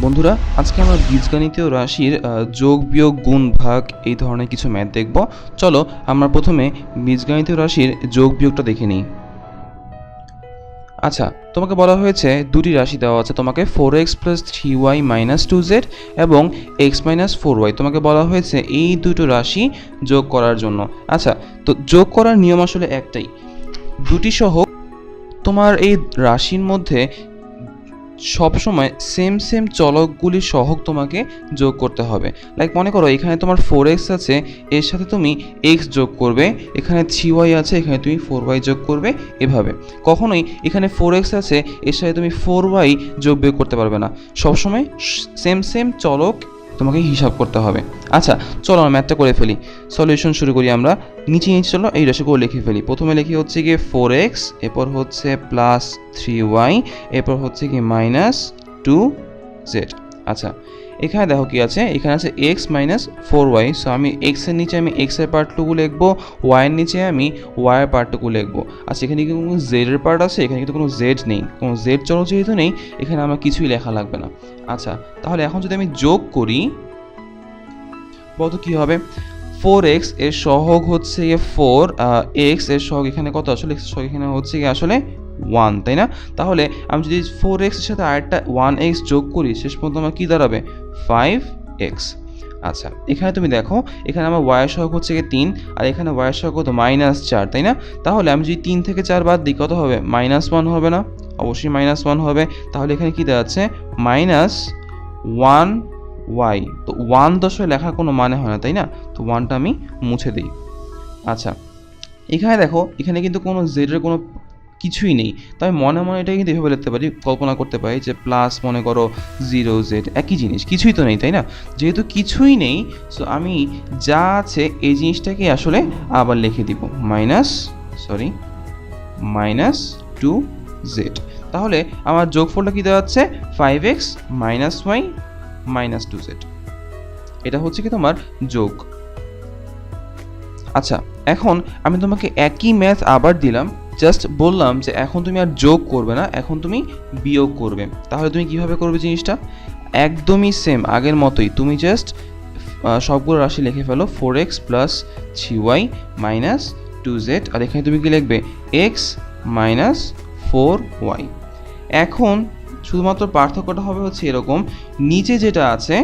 বন্ধুরা, আজকে আমরা বীজগণিতীয় রাশির যোগ বিয়োগ গুণ ভাগ এই ধরনের কিছু ম্যাথ দেখব। চলো আমরা প্রথমে বীজগণিতীয় রাশির যোগ বিয়োগটা দেখে নিই। আচ্ছা, তোমাকে বলা হয়েছে দুটি রাশি দেওয়া আছে, তোমাকে 4x + 3y - 2z এবং x - 4y তোমাকে বলা হয়েছে এই দুটো রাশি যোগ করার জন্য। আচ্ছা, তো যোগ করার নিয়ম আসলে একটাই, দুটি সহগ তোমার এই রাশির মধ্যে সবসময় সেম চলকগুলির সহগ তোমাকে যোগ করতে হবে। লাইক মনে করো এখানে তোমার 4x আছে, এর সাথে তুমি x যোগ করবে, এখানে 3y আছে, এখানে তুমি 4y যোগ করবে। এভাবে কখনোই এখানে 4x আছে, এর সাথে তুমি 4y যোগ বিয়োগ করতে পারবে না, সবসময় সেম চলক তোমাকে হিসাব করতে হবে। আচ্ছা, চলো আমরা ম্যাথটা করে ফেলি, সলিউশন শুরু করি। আমরা নিচে চলো এই রাশিগুলো লিখে ফেলি। প্রথমে লিখি হচ্ছে গিয়ে 4x, এরপর হচ্ছে +3y, এরপর হচ্ছে কি -2z। আচ্ছা, এখানে দেখো কি আছে, এখানে আছে x - 4y। সো আমি x এর নিচে আমি x এর পার্টটুকু লিখবো, y এর নিচে আমি y এর পার্টটুকু লিখবো। আচ্ছা, এখানে কি কোনো z এর পার্ট আছে? এখানে কিন্তু কোনো z নেই, কোনো z চলক যেহেতু নেই, এখানে আমার কিছুই লেখা লাগবে না। আচ্ছা, তাহলে এখন যদি আমি যোগ করি, বলতো কি হবে? 4x এর সহগ হচ্ছে গিয়ে 4, x এর সহগ এখানে কত? আসলে x এর সহগ এখানে হচ্ছে গিয়ে আসলে 1, তাই না? তাহলে আমি যদি 4x এর সাথে আরেকটা 1x যোগ করি, শেষ পর্যন্ত আমার কি দাঁড়াবে? 5x। আচ্ছা, এখানে তুমি দেখো, এখানে আমার y এর সহগ হচ্ছে গিয়ে 3, আর এখানে y এর সহগ কত? -4, তাই না? তাহলে আমি যদি 3 থেকে 4 বাদ দিই, কত হবে? -1 হবে না? অবশ্যই -1 হবে। তাহলে এখানে কি দাঁড়াচ্ছে? -1y। তো 1 তো আসলে লেখার কোনো মানে হয় না, তাই না? তো 1টা আমি মুছে দিই। আচ্ছা, এখানে দেখো, এখানে কিন্তু কোনো জেডের কোনো কিছুই নেই, তাই মনে এটা কিন্তু এভাবে লিখতে পারি, কল্পনা করতে পারি যে প্লাস মনে করো 0z, একই জিনিস, কিছুই তো নেই, তাই না? যেহেতু কিছুই নেই, সো আমি যা আছে এই জিনিসটাকে আসলে আবার লিখে দিব, -2z। তাহলে আমার যোগফলটা কি দাঁড়াচ্ছে? 5x - y - 2z। এটা হচ্ছে কি তোমার যোগ। আচ্ছা, এখন আমি তোমাকে একই ম্যাথ আবার দিলাম, জাস্ট বললাম যে এখন তুমি আর যোগ করবে না, এখন তুমি বিয়োগ করবে। তাহলে তুমি কিভাবে করবে জিনিসটা? একদমই সেম আগের মতোই, তুমি জাস্ট সবগুলো রাশি লিখে ফেলো, 4x + 3y - 2z, আর এখানে তুমি কি লিখবে? x - 4y। এখন শুধুমাত্র পার্থক্যটা হবে হচ্ছে এরকম, নিচে যেটা আছে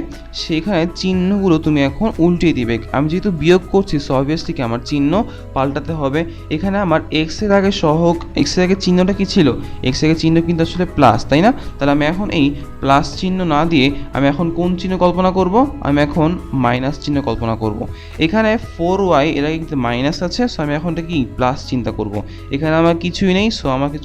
সেখানে চিহ্নগুলো তুমি এখন উল্টিয়ে দিবে। আমি যেহেতু বিয়োগ করছি, সো অবভিয়াসলি কি আমার চিহ্ন পাল্টাতে হবে। এখানে আমার এক্স এর আগে সহগ, এক্স এর আগে চিহ্নটা কি ছিল? এক্স এর আগে চিহ্ন কিন্তু আসলে প্লাস, তাই না? তাহলে আমি এখন এই প্লাস চিহ্ন না দিয়ে আমি এখন কোন চিহ্ন কল্পনা করব? আমি এখন মাইনাস চিহ্ন কল্পনা করব। এখানে 4y এর আগে কিন্তু মাইনাস আছে, সো আমি এখন কি প্লাস চিন্তা করব। এখানে আমার কিছুই নেই, সো আমাকে